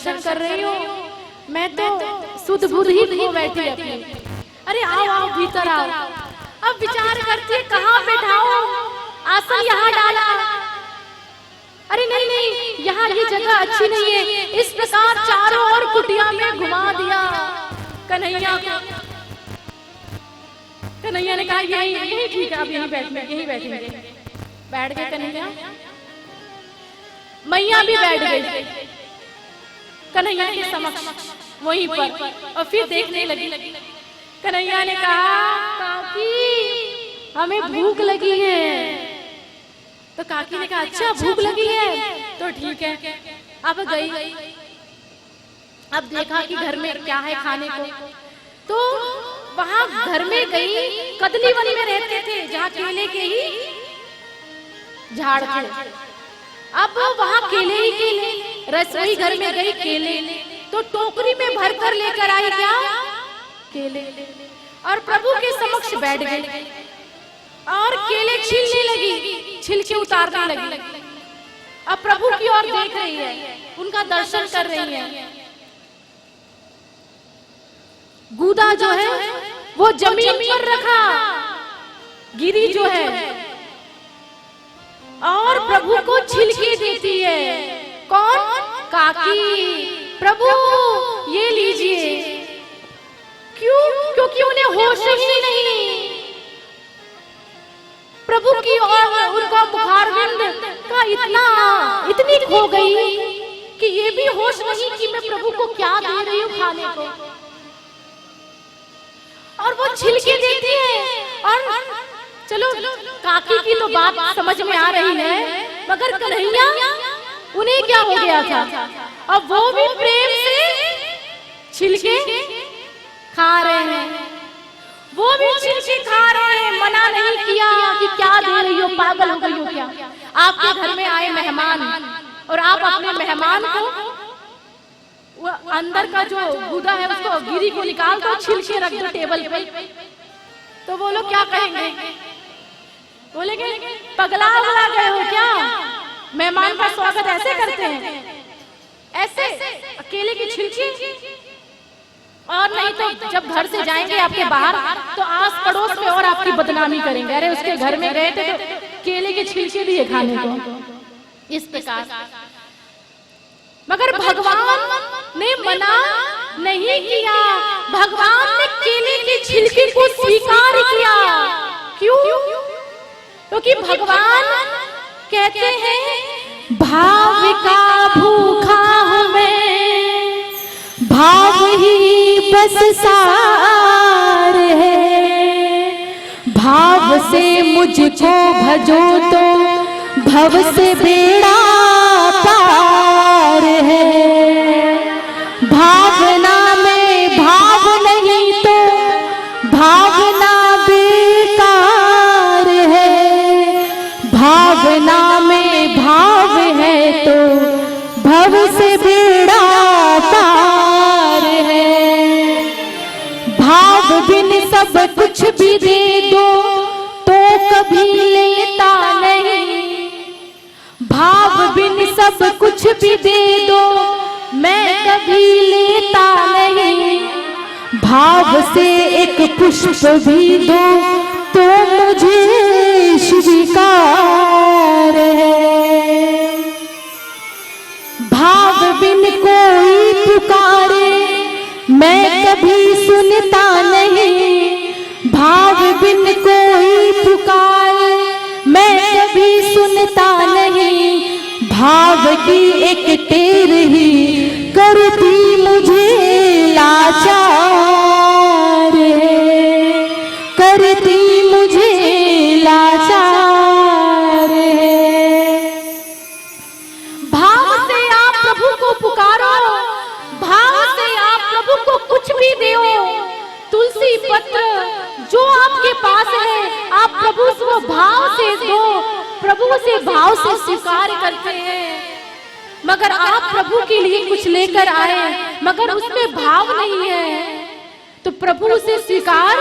दर्शन कर रही हो, मैं तो सुध बुध ही खो बैठी अपनी। अरे आओ आओ भीतर आओ। अब विचार करती है कहाँ बैठाओ, आसन यहाँ डाला, अरे नहीं नहीं यहाँ ये जगह अच्छी नहीं है। इस प्रकार चारों ओर कुटिया में घुमा दिया कन्हैया को। कन्हैया ने कहा यही ठीक है, अब यही बैठेंगे। बैठ गए कन्हैया, मैया भी बैठ गई कन्हैया के समक्ष वहीं पर, और फिर देखने लगी। कन्हैया ने कहा काकी हमें भूख लगी है। तो काकी ने कहा अच्छा भूख लगी है तो ठीक है। अब गई, अब देखा कि घर में क्या है खाने को, तो वहां घर में गई, कदली वन में रहते थे जहाँ केले के ही झाड़ थे। अब वहां केले ही केले, रसोई घर में गई केले, तो टोकरी में भर कर लेकर आई क्या केले, और प्रभु के समक्ष बैठ गई और केले छीलने लगी, छिलके उतारने लगी। अब प्रभु की ओर देख रही है, उनका दर्शन कर रही है। गूदा जो है वो जमीन पर रखा, गिरी जो है, और प्रभु को छिलके देती है। कौन? काकी। प्रभु ये लीजिए। क्यों? क्योंकि उन्हें होश ही नहीं। प्रभु की ओर उनका मुखारविंद का इतनी खो गई कि ये भी होश नहीं कि मैं प्रभु को क्या दे रही हूँ खाने को। और वो छिलके देती है। और चलो काकी की तो बात समझ में आ रही है, मगर कन्हैया उन्हें क्या हो गया था, अब वो भी प्रेम से छिलके खा रहे हैं, वो भी छिलके खा रहे हैं। मना नहीं किया कि क्या दे रही हो, पागल हो गई हो क्या। आपके घर में आए मेहमान और आप अपने मेहमान को वो अंदर का जो गूदा है उसको, गिरी को निकाल दो, छिलके रख दो टेबल पे, तो वो लोग क्या कहेंगे? बोलेंगे पगला उगला गए हो क्या, मेहमान का स्वागत ऐसे करते हैं, ऐसे अकेले की छिलके। और नहीं तो जब घर से जाएंगे आपके बाहर तो आस पड़ोस में और आपकी बदनामी करेंगे, अरे उसके घर में गए थे तो केले के छिलके दिए खाने को, इस प्रकार। मगर भगवान ने मना नहीं किया, भगवान ने केले के छिलके को स्वीकार किया। क्यों? क्योंकि भगवान कहते हैं भाव का भूखा हूं मैं, भाव ही बस सार है। भाव से मुझको भजो तो भव से बेड़ा पार है। भावना में भाव नहीं तो भावना बेकार है। भावना में भाव है तो भव से बेड़ा पार है। भाव बिन सब कुछ भी दे दो तो कभी लेता नहीं। भाव बिन सब कुछ भी दे दो मैं कभी लेता नहीं। भाव से एक पुष्प भी दो तो मुझे स्वीकार है। भाव बिन कोई पुकारे मैं कभी सुनता नहीं। भाव बिन कोई पुकारे मैं कभी सुनता नहीं। भाव की एक टेर ही करती मुझे लाचार है, करती मुझे लाचार है। भाव से आप प्रभु को पुकारो, भाव से आप प्रभु को कुछ भी दो। तुलसी पत्र जो आपके पास है आप प्रभु को भाव से दो, प्रभु से भाव से स्वीकार करते हैं। मगर आप प्रभु के लिए कुछ लेकर आए मगर उसमें भाव नहीं है तो प्रभु उसे स्वीकार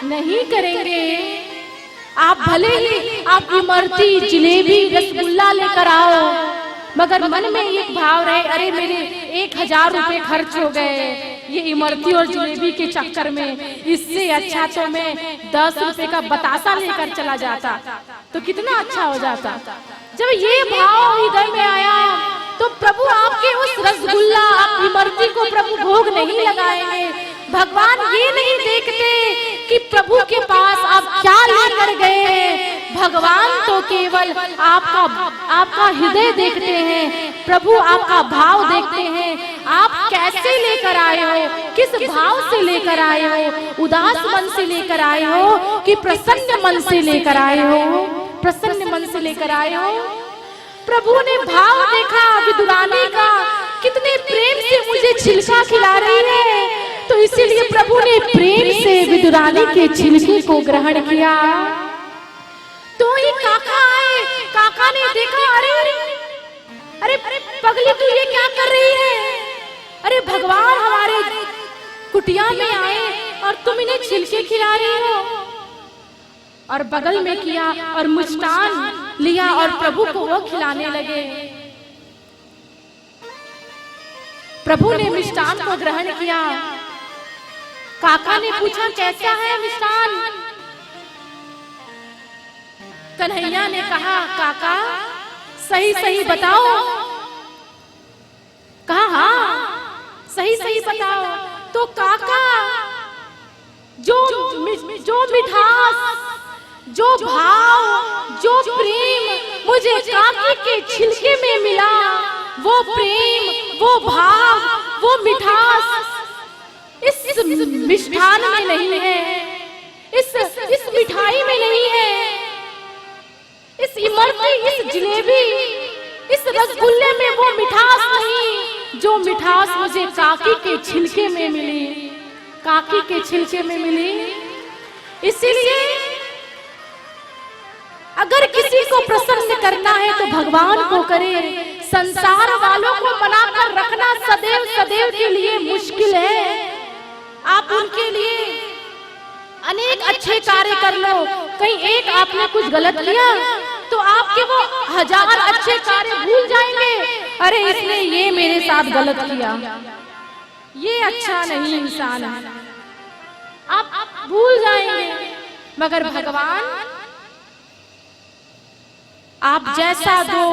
नहीं करेंगे। आप भले ही आप इमरती जिलेबी रसगुल्ला लेकर आओ मगर मन में एक भाव रहे, अरे मेरे 1000 रुपए खर्च हो गए ये इमरती और जलेबी के चक्कर में, इससे अच्छा तो मैं 10 रुपए का बतासा लेकर चला जाता तो कितना अच्छा हो जाता। जब ये भाव हृदय में आया तो प्रभु आपके उस रसगुल्ला इमरती को प्रभु भोग नहीं लगाएंगे। भगवान ये नहीं देखते कि प्रभु के पास आप क्या लेकर गए, भगवान तो केवल आपका हृदय देखते हैं। प्रभु आपका भाव देखते हैं, आप कैसे लेकर आए हो, किस भाव से लेकर आए हो, उदास मन से लेकर आए हो कि प्रसन्न मन से लेकर आए हो, प्रसन्न मन से लेकर आए हो। प्रभु ने भाव देखा विदुरानी का, कितने प्रेम से मुझे छिलका खिला रही है, तो इसीलिए प्रभु ने प्रेम से विदुरानी के छिलके को ग्रहण किया। तो ही काका आए, काका ने देखा, अरे अरे पगली तू ये क्या कर रही है, अरे भगवान हमारे कुटिया में आए और तुम इन्हें छिलके खिला रही हो। और बगल में किया और मिष्टान लिया और प्रभु को वो खिलाने लगे। प्रभु ने मिष्टान को ग्रहण किया। काका ने पूछा कैसा है मिष्टान? कन्हैया ने कहा काका सही सही बताओ। कहा हाँ सही सही बताओ। तो काका जो मिठास, जो भाव, जो प्रेम मुझे काकी के छिलके में मिला, वो प्रेम, वो भाव, वो मिठास इस मिष्ठान में नहीं है, इस मिठाई में नहीं है, इस इमरती, इस जलेबी, इस रसगुल्ले में वो मिठास नहीं जो मिठास मुझे काकी के छिलके में मिली, काकी के छिलके में मिली। इसीलिए अगर किसी को प्रसन्न करना है तो भगवान को करे। संसार वालों को मनाकर रखना सदैव सदैव के लिए मुश्किल है। आप उनके लिए अनेक अच्छे कार्य कर लो, कहीं एक आपने कुछ गलत किया तो आपके वो 1000 अच्छे कार्य भूल जाएंगे। अरे इसने ये मेरे साथ गलत किया, ये अच्छा नहीं इंसान है, आप भूल जाएंगे। मगर भगवान आप जैसा दो,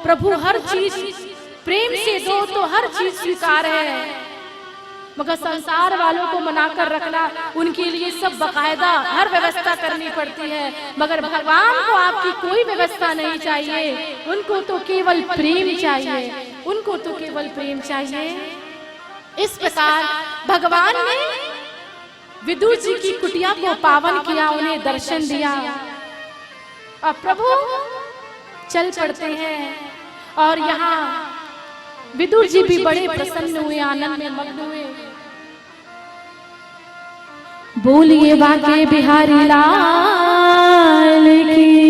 प्रभु हर चीज प्रेम से दो तो हर चीज स्वीकार है। मगर संसार वालों को मनाकर रखना, उनके लिए सब बकायदा हर व्यवस्था करनी पड़ती है। मगर भगवान को आपकी कोई व्यवस्था नहीं चाहिए, उनको तो केवल प्रेम चाहिए, उनको तो केवल प्रेम चाहिए। इस प्रकार भगवान ने विदुर जी की कुटिया को पावन किया, उन्हें दर्शन दिया। अब प्रभु चल पड़ते हैं और यहाँ विदुर जी भी बड़े प्रसन्न हुए, आनंद में मग्न हुए। बोलिए बाके बिहारी लाल की।